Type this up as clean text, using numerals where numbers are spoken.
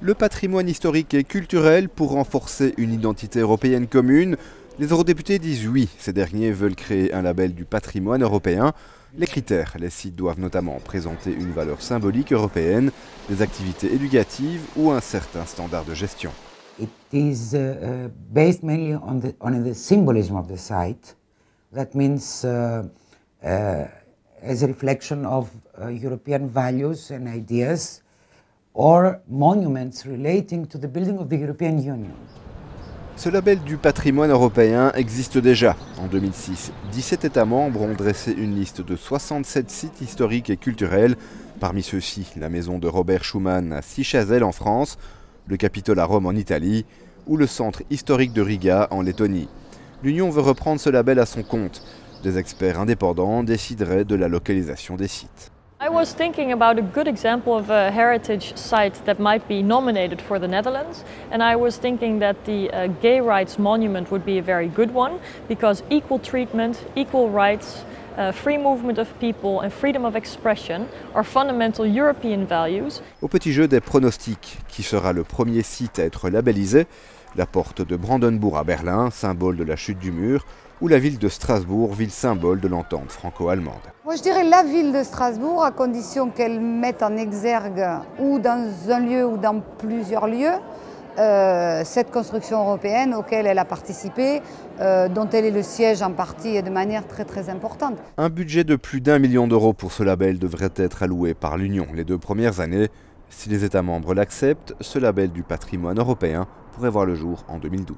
Le patrimoine historique et culturel pour renforcer une identité européenne commune. Les eurodéputés disent oui, ces derniers veulent créer un label du patrimoine européen. Les critères, les sites doivent notamment présenter une valeur symbolique européenne, des activités éducatives ou un certain standard de gestion. It is based mainly on the symbolism of the site. That means as a reflection of European values and ideas, or monuments relating to the building of the European Union. Ce label du patrimoine européen existe déjà. En 2006, 17 États membres ont dressé une liste de 67 sites historiques et culturels. Parmi ceux-ci, la maison de Robert Schuman à Cichasel en France, le Capitole à Rome en Italie ou le centre historique de Riga en Lettonie. L'Union veut reprendre ce label à son compte. Des experts indépendants décideraient de la localisation des sites. I was thinking about a good example of a heritage site that might be nominated for the Netherlands, and I was thinking that the gay rights monument would be a very good one because equal treatment, equal rights, free movement of people and freedom of expression are fundamental European values. Au petit jeu des pronostics, qui sera le premier site à être labellisé, la porte de Brandenburg à Berlin, symbole de la chute du mur, ou la ville de Strasbourg, ville symbole de l'entente franco-allemande. Moi je dirais la ville de Strasbourg, à condition qu'elle mette en exergue, ou dans un lieu ou dans plusieurs lieux, cette construction européenne auquel elle a participé, dont elle est le siège en partie et de manière très importante. Un budget de plus d'1 million d'euros pour ce label devrait être alloué par l'Union les 2 premières années. Si les États membres l'acceptent, ce label du patrimoine européen pourrait voir le jour en 2012.